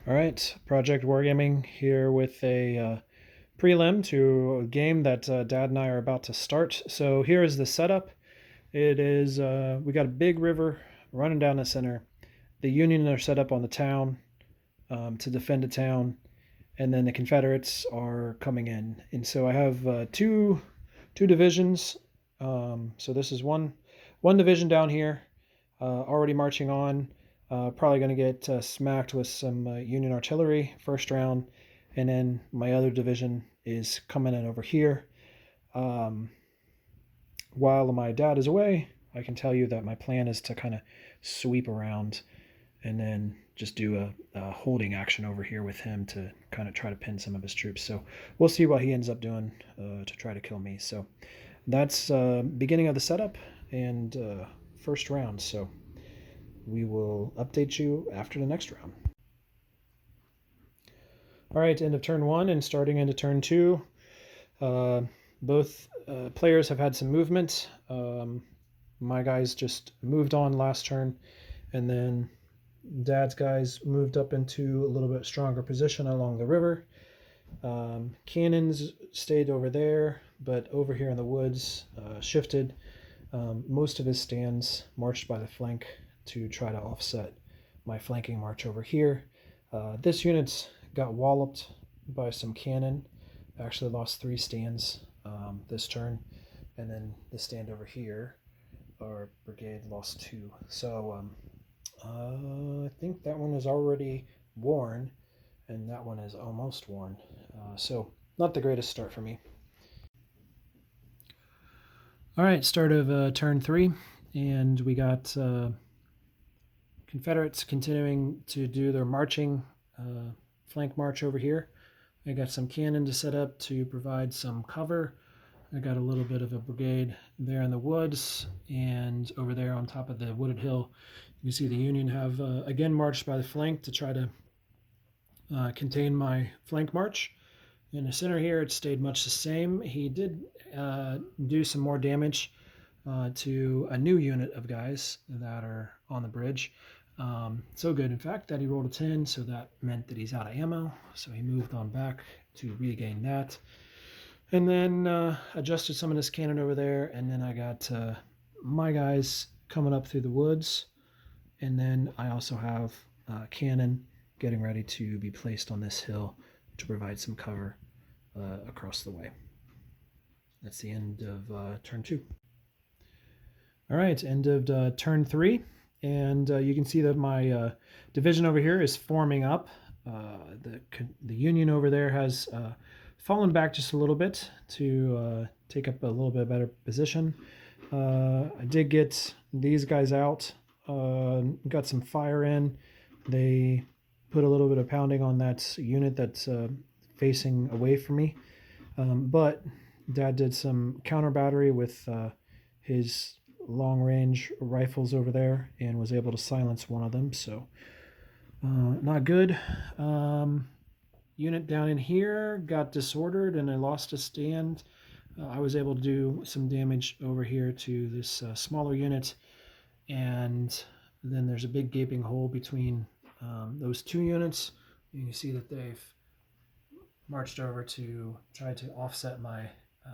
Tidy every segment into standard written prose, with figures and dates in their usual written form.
All right, Project Wargaming here with a prelim to a game that Dad and I are about to start. So here is the setup. It is, we got a big river running down the center. The Union are set up on the town to defend the town, and then the Confederates are coming in. And so I have two divisions. So this is one division down here, already marching on. Probably going to get smacked with some Union artillery first round, and then my other division is coming in over here. While my dad is away, I can tell you that my plan is to kind of sweep around and then just do a holding action over here with him to kind of try to pin some of his troops. So we'll see what he ends up doing to try to kill me. So that's beginning of the setup and first round. So we will update you after the next round. All right, end of turn one and starting into turn two. Both players have had some movement. My guys just moved on last turn, and then Dad's guys moved up into a little bit stronger position along the river. Cannons stayed over there, but over here in the woods shifted. Most of his stands marched by the flank to try to offset my flanking march over here. This unit's got walloped by some cannon. I actually lost 3 stands this turn, and then the stand over here, our brigade lost 2. So I think that one is already worn, and that one is almost worn. So not the greatest start for me. All right, start of turn 3, and we got Confederates continuing to do their marching flank march over here. I got some cannon to set up to provide some cover. I got a little bit of a brigade there in the woods, and over there on top of the wooded hill, you can see the Union have again marched by the flank to try to contain my flank march. In the center here, it stayed much the same. He did do some more damage to a new unit of guys that are on the bridge. So good, in fact, that he rolled a 10, so that meant that he's out of ammo. So he moved on back to regain that. And then adjusted some of this cannon over there, and then I got my guys coming up through the woods. And then I also have cannon getting ready to be placed on this hill to provide some cover across the way. That's the end of turn 2. All right, end of turn 3. And you can see that my division over here is forming up. The Union over there has fallen back just a little bit to take up a little bit better position. I did get these guys out, got some fire in. They put a little bit of pounding on that unit that's facing away from me. But Dad did some counter battery with his long-range rifles over there and was able to silence one of them, so not good. Unit down in here got disordered and I lost a stand. I was able to do some damage over here to this smaller unit, and then there's a big gaping hole between those 2 units. You can see that they've marched over to try to offset my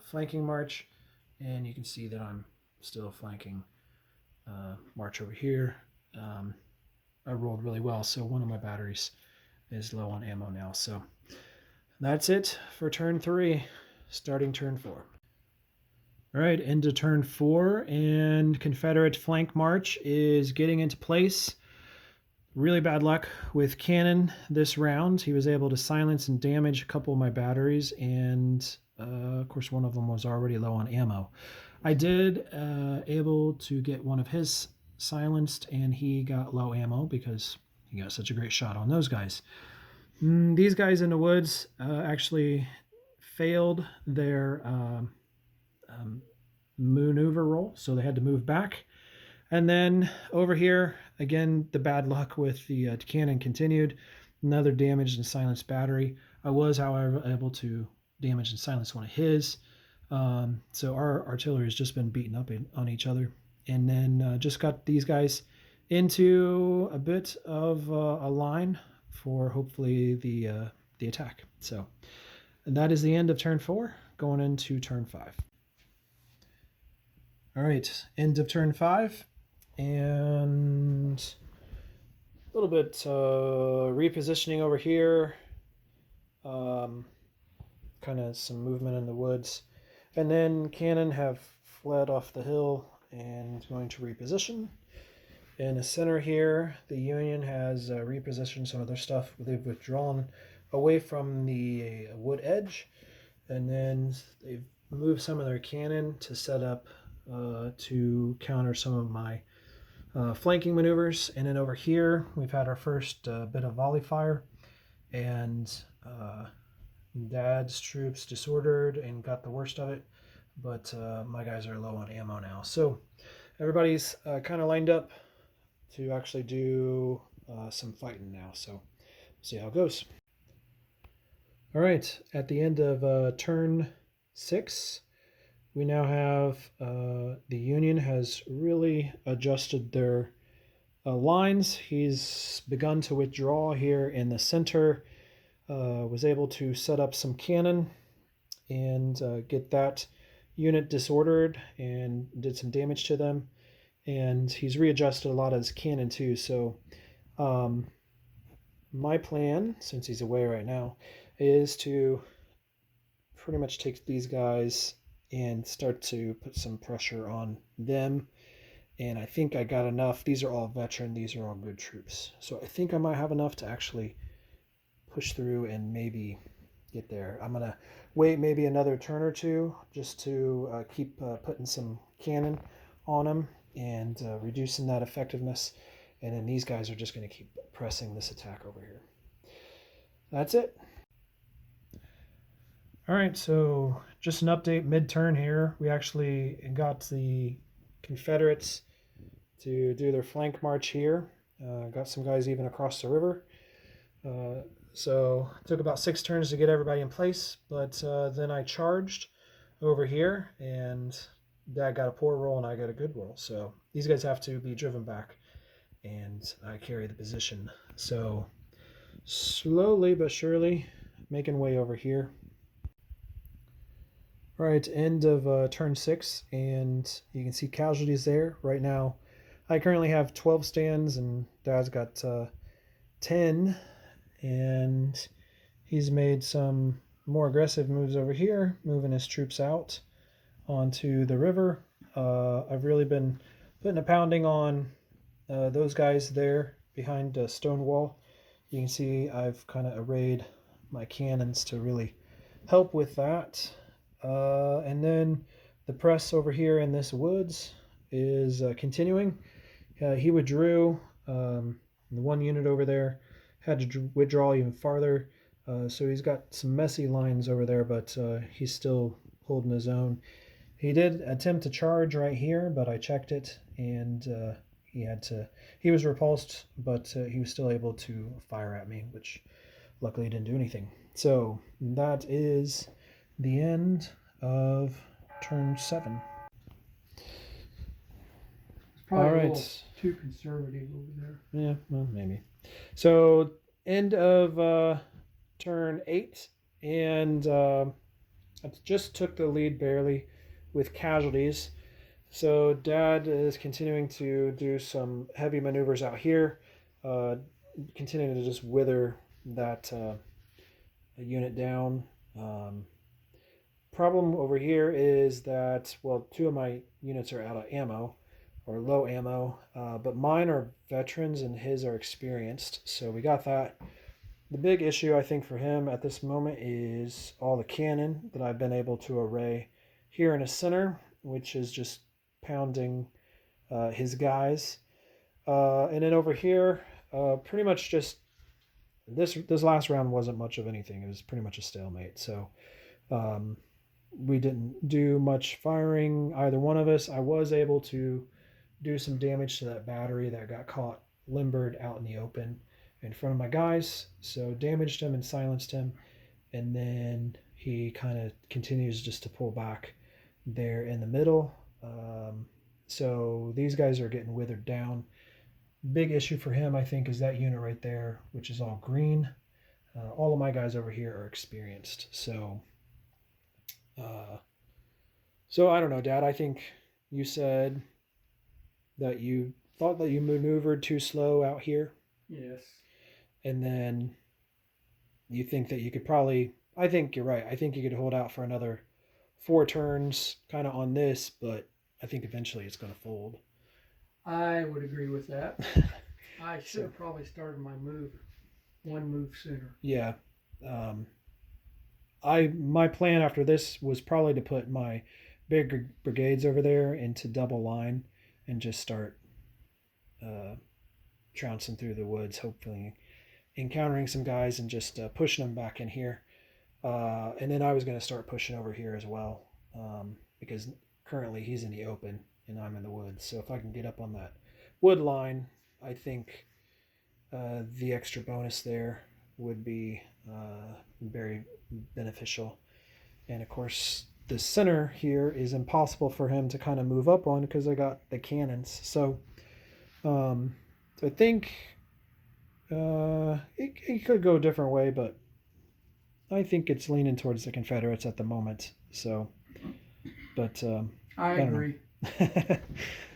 flanking march, and you can see that I'm still flanking march over here. I rolled really well, so one of my batteries is low on ammo now. So that's it for turn 3, starting turn 4. All right, into turn 4, and Confederate flank march is getting into place. Really bad luck with cannon this round. He was able to silence and damage a couple of my batteries, and of course one of them was already low on ammo. I did able to get one of his silenced, and he got low ammo because he got such a great shot on those guys. These guys in the woods actually failed their maneuver roll, so they had to move back. And then over here, again, the bad luck with the cannon continued. Another damaged and silenced battery. I was, however, able to damage and silence one of his. So our artillery has just been beaten up on each other. And then just got these guys into a bit of a line for hopefully the attack. So, and that is the end of turn 4, going into turn 5. All right, end of turn 5, and a little bit repositioning over here. Kind of some movement in the woods, and then cannon have fled off the hill and going to reposition. In the center here, the Union has repositioned some of their stuff. They've withdrawn away from the wood edge, and then they've moved some of their cannon to set up to counter some of my flanking maneuvers. And then over here, we've had our first bit of volley fire, and Dad's troops disordered and got the worst of it, but my guys are low on ammo now. So everybody's kind of lined up to actually do some fighting now. So we'll see how it goes. All right, at the end of turn 6, we now have the Union has really adjusted their lines. He's begun to withdraw here in the center. Was able to set up some cannon and get that unit disordered and did some damage to them. And he's readjusted a lot of his cannon too. So my plan, since he's away right now, is to pretty much take these guys and start to put some pressure on them. And I think I got enough. These are all veteran. These are all good troops. So I think I might have enough to actually push through and maybe get there. I'm going to wait maybe another turn or two just to keep putting some cannon on them and reducing that effectiveness. And then these guys are just going to keep pressing this attack over here. That's it. All right, so just an update mid-turn here. We actually got the Confederates to do their flank march here. Got some guys even across the river. So it took about 6 turns to get everybody in place, but then I charged over here, and Dad got a poor roll and I got a good roll. So these guys have to be driven back, and I carry the position. So slowly but surely making way over here. All right, end of turn 6, and you can see casualties there. Right now, I currently have 12 stands, and Dad's got 10. And he's made some more aggressive moves over here, moving his troops out onto the river. I've really been putting a pounding on those guys there behind a stone wall. You can see I've kind of arrayed my cannons to really help with that. And then the press over here in this woods is continuing. He withdrew the one unit over there. Had to withdraw even farther, so he's got some messy lines over there, but he's still holding his own. He did attempt to charge right here, but I checked it, and he was repulsed, but he was still able to fire at me, which luckily didn't do anything. So that is the end of turn 7. Probably All right. a little too conservative over there. Yeah, well, maybe. So end of turn 8, and I just took the lead barely with casualties. So Dad is continuing to do some heavy maneuvers out here, continuing to just wither that unit down. Problem over here is that, well, 2 of my units are out of ammo, or low ammo, but mine are veterans and his are experienced, so we got that. The big issue I think for him at this moment is all the cannon that I've been able to array here in the center, which is just pounding his guys. And then over here, pretty much just this last round wasn't much of anything. It was pretty much a stalemate. So we didn't do much firing, either one of us. I was able to do some damage to that battery that got caught limbered out in the open in front of my guys. So damaged him and silenced him. And then he kind of continues just to pull back there in the middle. So these guys are getting withered down. big issue for him, I think, is that unit right there, which is all green. All of my guys over here are experienced, so I don't know, Dad. I think you said that you thought that you maneuvered too slow out here, Yes. and then you think that you could probably. I think you're right. I think you could hold out for another 4 turns, kind of on this, but I think eventually it's going to fold. I would agree with that. I should have probably started my move 1 move sooner. Yeah. My plan after this was probably to put my big brigades over there into double line and just start trouncing through the woods, hopefully encountering some guys and just pushing them back in here. And then I was going to start pushing over here as well, because currently he's in the open and I'm in the woods. So if I can get up on that wood line, I think the extra bonus there would be very beneficial. And of course, the center here is impossible for him to kind of move up on because I got the cannons. So I think it could go a different way, but I think it's leaning towards the Confederates at the moment. So, but I agree.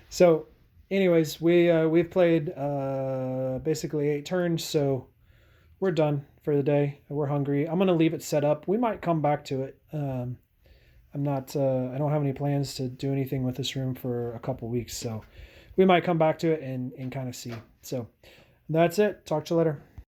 So, anyways, we've played basically 8 turns, so we're done for the day. We're hungry. I'm gonna leave it set up. We might come back to it. I'm not. I don't have any plans to do anything with this room for a couple weeks, so we might come back to it and kind of see. So that's it. Talk to you later.